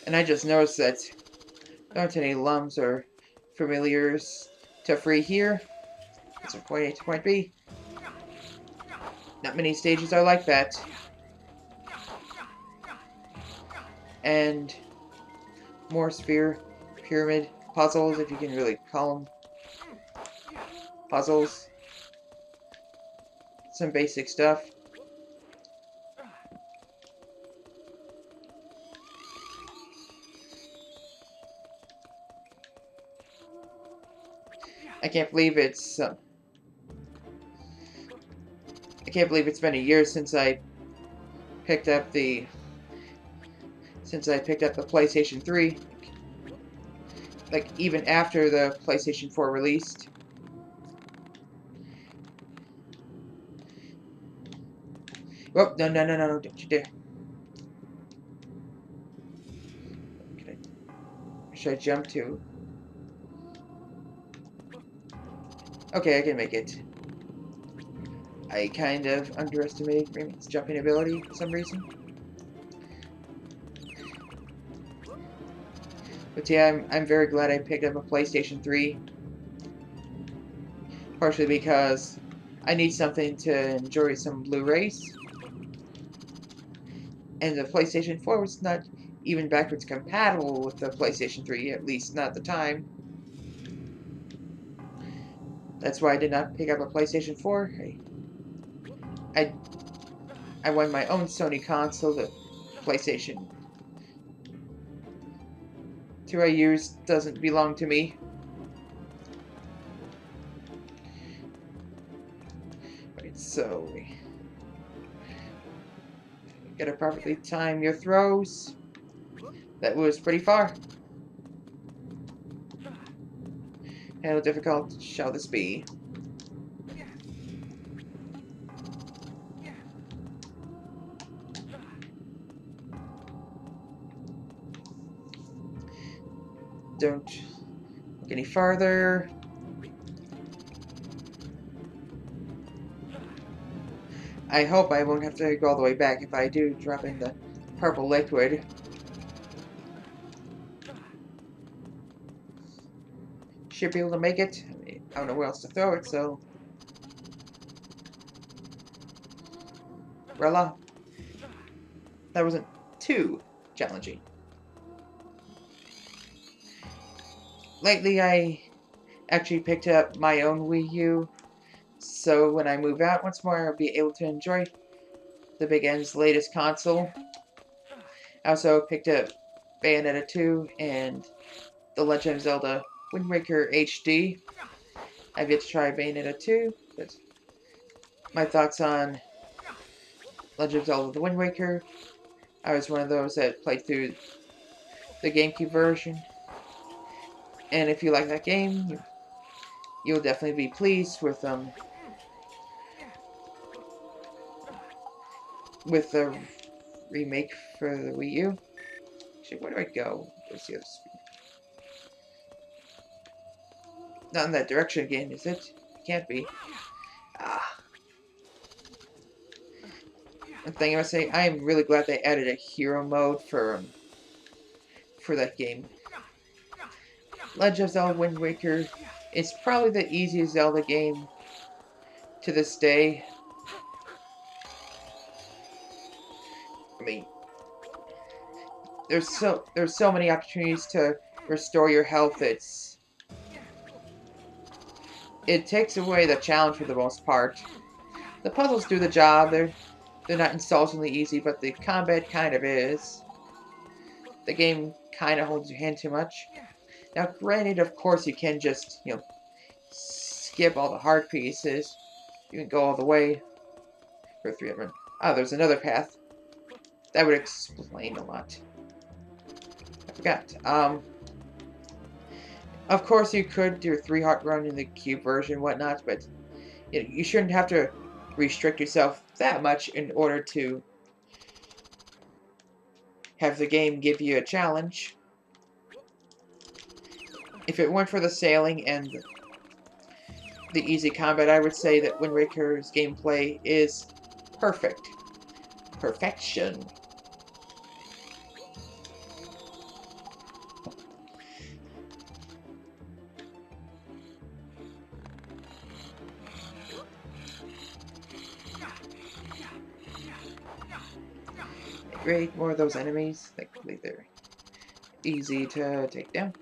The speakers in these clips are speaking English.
And I just noticed that there aren't any lums or familiars to free here. It's from point A to point B. Not many stages are like that. And more sphere pyramid puzzles, if you can really call them puzzles. Some basic stuff. I can't believe it's been a year since I picked up the PlayStation 3. Like even after the PlayStation 4 released. Oh, no, no, no, no, no, don't you dare. Should I jump to? Okay, I can make it. I kind of underestimated Rayman's jumping ability for some reason. But yeah, I'm very glad I picked up a PlayStation 3. Partially because I need something to enjoy some Blu-rays. And the PlayStation 4 was not even backwards compatible with the PlayStation 3, at least not at the time. That's why I did not pick up a PlayStation 4. I want my own Sony console, the PlayStation 2 I use doesn't belong to me. Right, so you gotta properly time your throws. That was pretty far. How difficult shall this be? Don't look any farther. I hope I won't have to go all the way back. If I do, drop in the purple liquid. Should be able to make it. I don't know where else to throw it, so... Rella. That wasn't too challenging. Lately, I actually picked up my own Wii U, so when I move out once more, I'll be able to enjoy the Big N's latest console. I also picked up Bayonetta 2 and The Legend of Zelda Wind Waker HD. I've yet to try Bayonetta 2, but my thoughts on Legend of Zelda The Wind Waker, I was one of those that played through the GameCube version. And if you like that game, you'll definitely be pleased with the remake for the Wii U. Actually, where do I go? Where's the other speed? Not in that direction again, is it? Can't be. Ah. One thing I must say, I am really glad they added a hero mode for that game. Legend of Zelda Wind Waker is probably the easiest Zelda game to this day. I mean, there's so many opportunities to restore your health. It takes away the challenge for the most part. The puzzles do the job. They're not insultingly easy, but the combat kind of is. The game kind of holds your hand too much. Now, granted, of course, you can just, skip all the hard pieces. You can go all the way for 300. Oh, there's another path. That would explain a lot. I forgot. Of course, you could do a 3-heart run in the cube version and whatnot, but you shouldn't have to restrict yourself that much in order to have the game give you a challenge. If it weren't for the sailing and the easy combat, I would say that Wind Waker's gameplay is perfect. Perfection. Great, more of those enemies. Thankfully, they're easy to take down.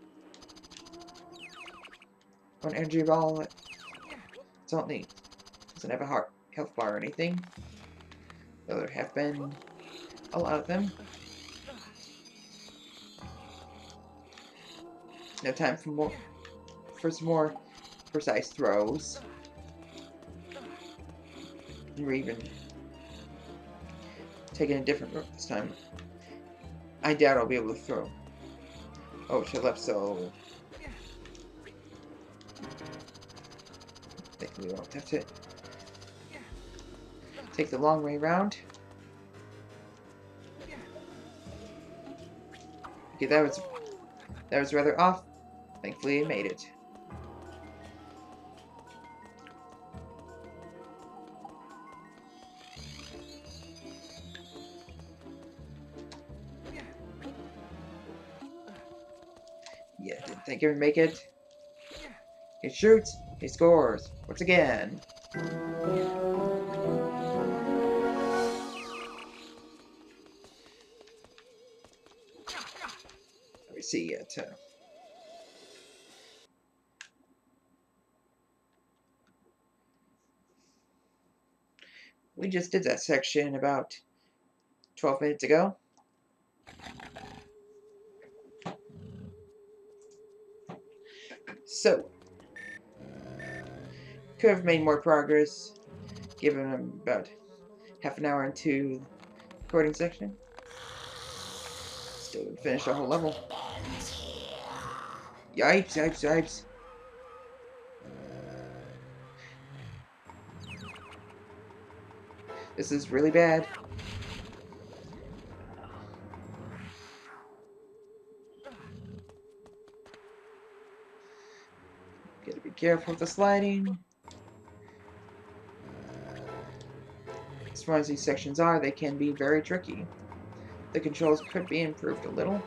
One energy ball. That's all it needs. Doesn't have a health bar or anything. Though there have been a lot of them. No time for some more precise throws. We're even taking a different route this time. I doubt I'll be able to throw over to the left, so I think we won't have to take the long way around. Okay, that was rather off. Thankfully, I made it. Yeah, didn't think I would make it. He shoots, he scores. Once again. Let me see it. We just did that section about 12 minutes ago. So, could have made more progress, given him about half an hour into the recording section. Still didn't finish the whole level. Yipes, yipes, yipes. This is really bad. Gotta be careful with the sliding. As far as these sections are, they can be very tricky. The controls could be improved a little.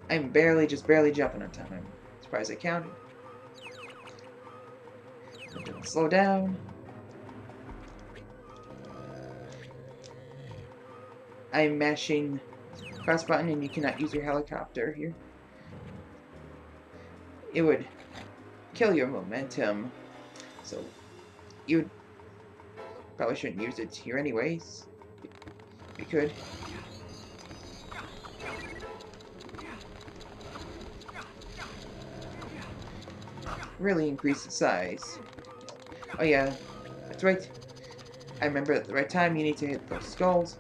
I'm just barely jumping on time. I'm surprised I counted. Slow down. I'm mashing cross button and you cannot use your helicopter here. It would kill your momentum. So you probably shouldn't use it here anyways. You could. Really increase the size. Oh yeah, that's right. I remember at the right time you need to hit those skulls.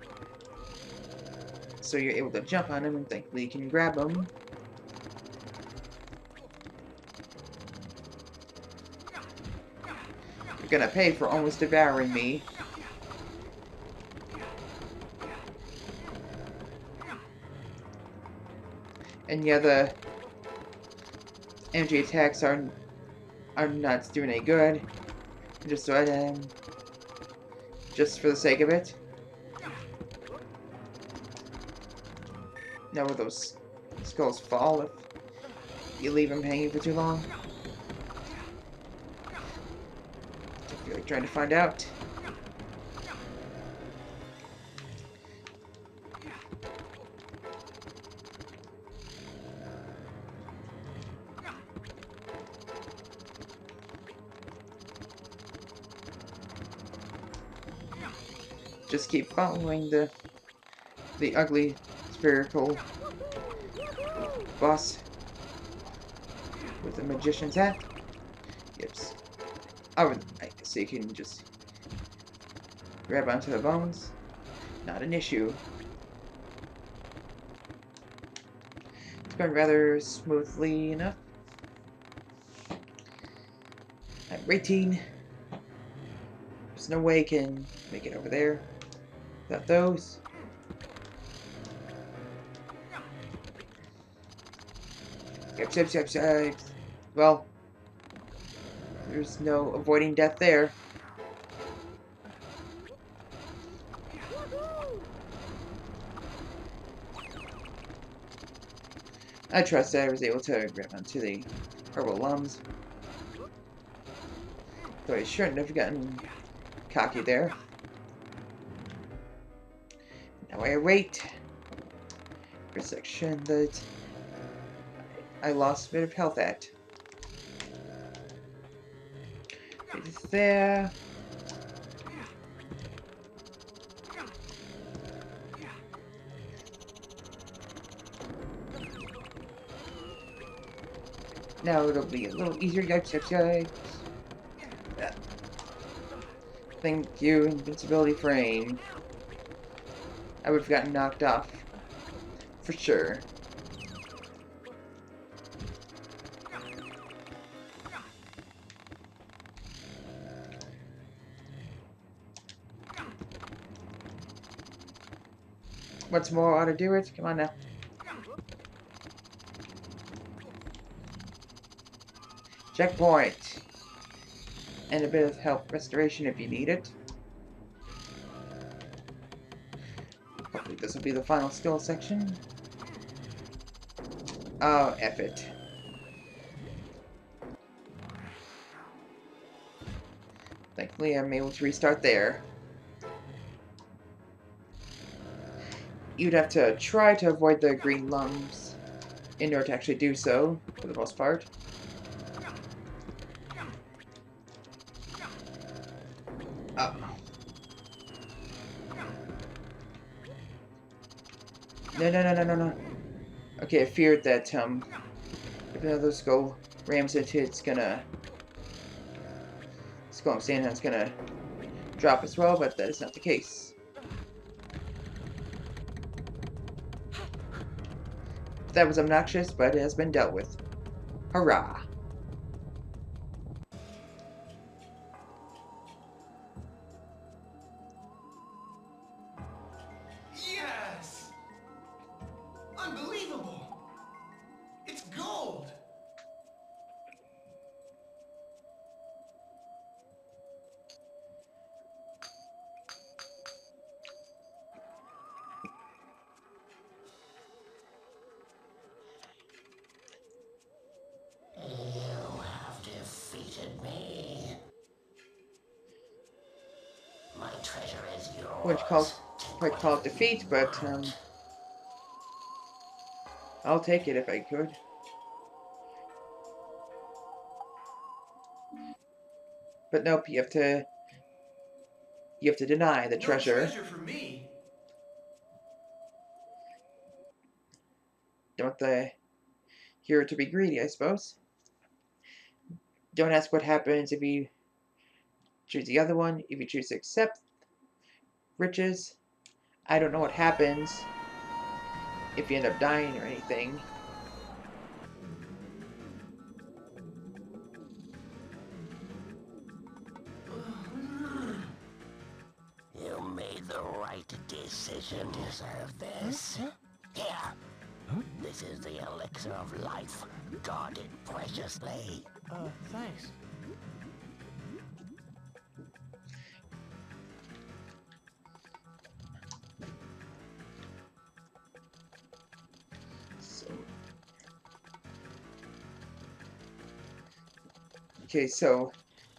So you're able to jump on them and thankfully you can grab them. You're gonna pay for almost devouring me. And yeah, the energy attacks are not doing any good. Just so just for the sake of it. Now will those skulls fall if you leave them hanging for too long? I feel like trying to find out. Just keep following the ugly spherical boss with the magician's hat. Yep. Oh, so you can just grab onto the bones. Not an issue. It's going rather smoothly enough. I'm 18. There's no way I can make it over there without those. Yep. Well, there's no avoiding death there. I trust that I was able to grab onto the purple lungs. Though I shouldn't have gotten cocky there. Now I await for section that I lost a bit of health at. It is there. Now it'll be a little easier. Yikes, yikes, yikes. Thank you, invincibility frame. I would have gotten knocked off. For sure. Once more, ought to do it. Come on now. Checkpoint. And a bit of health restoration if you need it. Hopefully this will be the final skill section. Oh, F it. Thankfully I'm able to restart there. You'd have to try to avoid the green lumps in order to actually do so, for the most part. Oh. No. Okay, I feared that, if another skull rams into it, it's gonna... Skull I'm standing on is gonna drop as well, but that is not the case. That was obnoxious, but it has been dealt with. Hurrah! Yes! Unbelievable! It's gold! You have defeated me. My treasure is Wouldn't yours. quite call it defeat, but, I'll take it if I could. But nope, you have to deny the treasure. No treasure for me. Don't want the hero to be greedy, I suppose. Don't ask what happens if you choose the other one. If you choose to accept riches, I don't know what happens if you end up dying or anything. You made the right decision. Deserve this. Here. This is the Elixir of Life. Guarded preciously. Thanks. Okay, so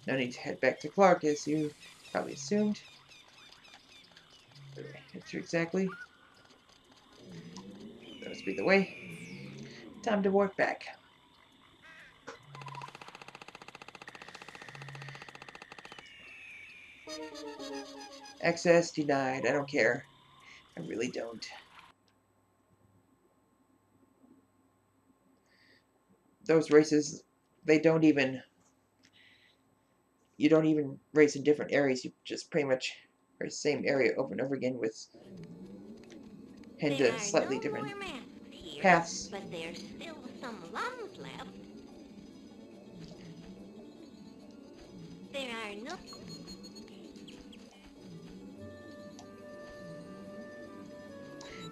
no need to head back to Clark, as you probably assumed. Head through exactly. That must be the way. Time to walk back. Access denied. I don't care. I really don't. Those races, they don't even... You don't even race in different areas. You just pretty much race the same area over and over again with head to slightly different paths. But there's still some lumps left. There are no...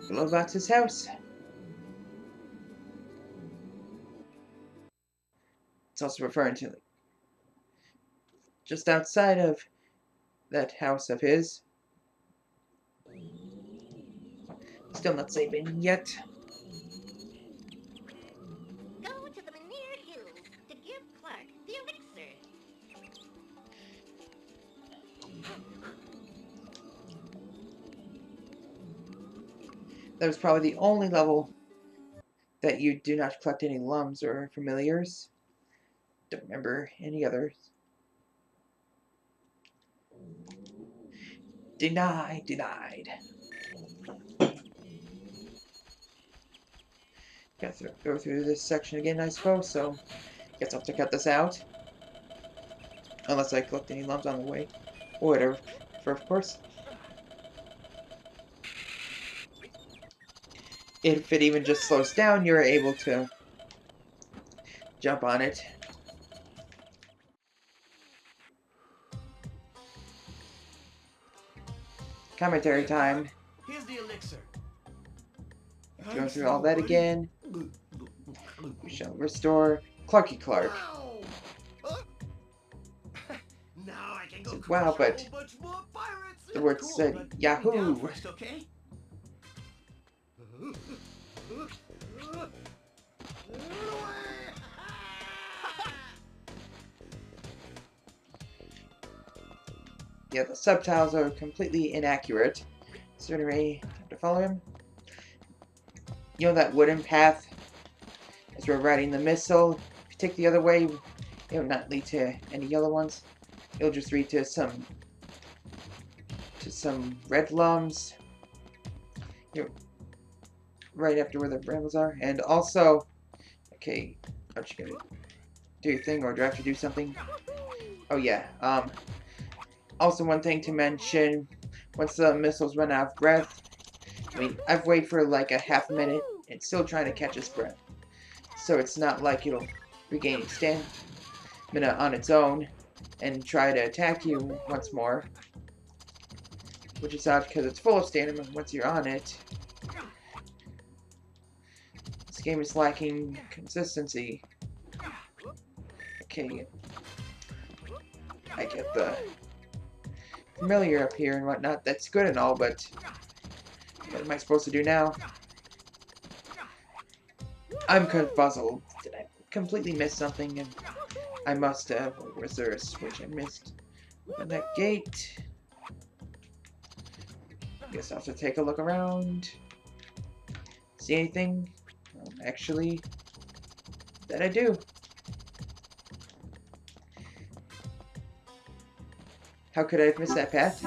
Glowbox's house. It's also referring to just outside of that house of his. Still not saving yet. Go to the Manir Hills to give Clark the elixir. That was probably the only level that you do not collect any lums or familiars. Don't remember any others. Denied, denied. Gotta go through this section again, I suppose, so guess I'll have to cut this out. Unless I collect any lums on the way. Or whatever, of course. If it even just slows down, you're able to jump on it. Commentary time. Here's the elixir. Go through all that again. We shall restore Clarky Clark. Now I can go Wow, but more pirates. the word Cool, said but Yahoo. down first, okay? Yeah, the subtitles are completely inaccurate. Certainly have to follow him. You know that wooden path? As we're riding the missile, if you take the other way, it will not lead to any yellow ones. It'll just lead to some red lums. You know, right after where the brambles are. And also, okay, aren't you gonna do your thing, or do I have to do something? Oh yeah. Also, one thing to mention: once the missiles run out of breath, I mean, I've waited for like a half minute and still trying to catch its breath. So it's not like it'll regain stamina on its own and try to attack you once more. Which is odd because it's full of stamina once you're on it. This game is lacking consistency. Okay. I get the familiar up here and whatnot. That's good and all, but what am I supposed to do now? I'm confuzzled. Did I completely miss something? And I must have. Or was there a switch I missed? Open that gate. Guess I'll have to take a look around. See anything? Actually, that I do. How could I have missed that path?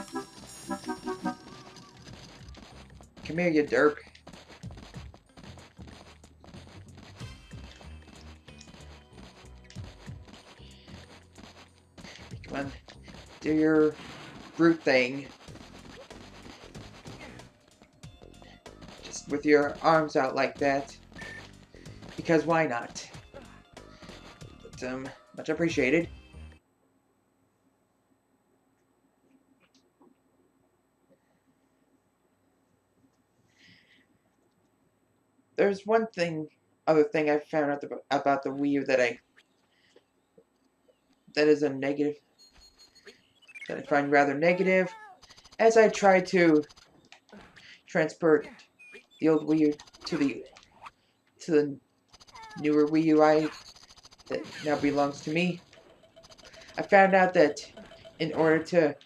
Come here, you derp. Come on. Do your brute thing. Just with your arms out like that. Because why not? But, much appreciated. There's one other thing I found out about the Wii U that is a negative, that I find rather negative, as I try to transfer the old Wii U to the newer Wii UI that now belongs to me. I found out that in order to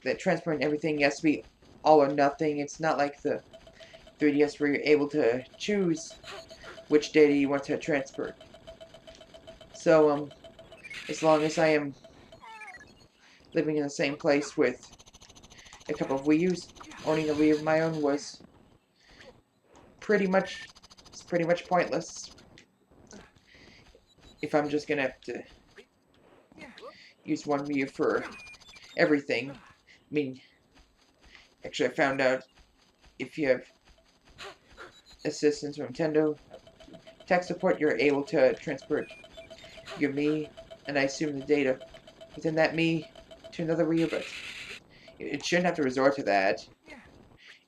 that transferring everything has to be all or nothing. It's not like the 3DS where you're able to choose which data you want to transfer. So, as long as I am living in the same place with a couple of Wii U's, owning a Wii of my own was pretty much pointless. If I'm just gonna have to use one Wii U for everything. I mean, actually I found out if you have assistance from Nintendo tech support, you're able to transfer your Mii, and I assume the data within that Mii to another Wii U, but it shouldn't have to resort to that.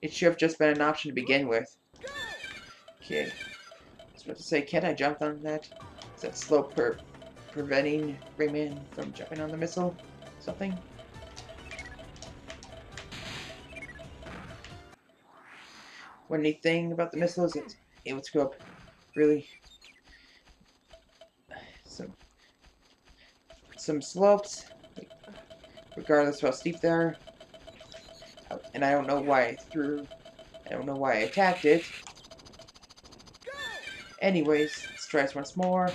It should have just been an option to begin with. Okay. I was about to say, can't I jump on that? Is that slow preventing Rayman from jumping on the missile? Something? One neat thing about the missile is it's able to go up really some slopes, regardless of how steep they are. And I don't know why I threw I don't know why I attacked it. Anyways, let's try this once more.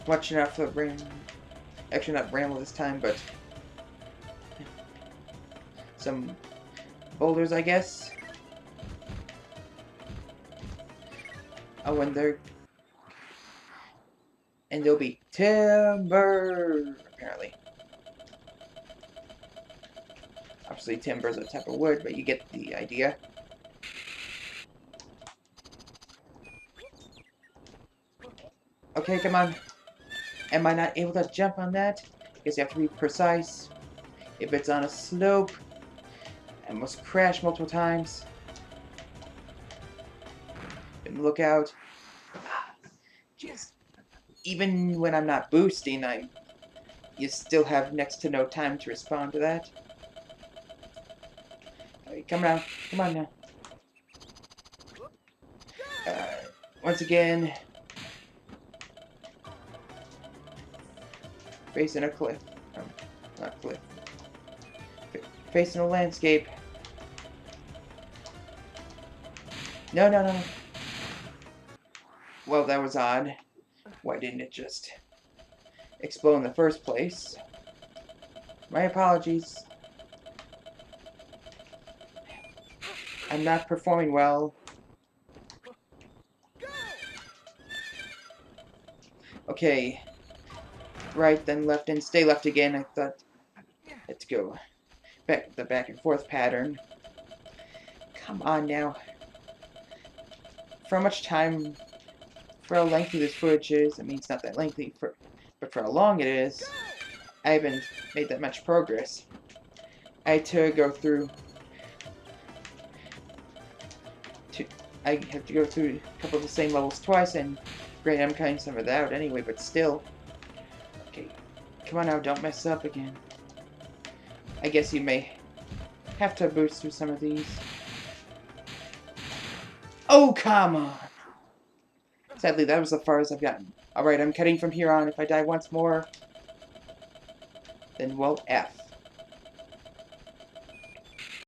Watching out for the actually not bramble this time, but some boulders, I guess. Oh, and there'll be timber, apparently. Obviously, timber is a type of wood, but you get the idea. Okay, come on. Am I not able to jump on that? Guess you have to be precise. If it's on a slope, I must crash multiple times. And look out. Just even when I'm not boosting, you still have next to no time to respond to that. Alright, come on, come on now. Once again, facing a cliff. Not cliff. Facing a landscape. No, no, no. Well, that was odd. Why didn't it just explode in the first place? My apologies. I'm not performing well. Okay. Right, then left, and stay left again. I thought, let's go. The back and forth pattern. Come on now. For how much time, for how lengthy this footage is, I mean, it's not that lengthy, but for how long it is, I haven't made that much progress. I had to go through I have to go through a couple of the same levels twice, and granted, I'm cutting some of that out anyway, but still. Okay, come on now, don't mess up again. I guess you may have to boost through some of these. Oh, come on! Sadly, that was as far as I've gotten. Alright, I'm cutting from here on. If I die once more, then well, F.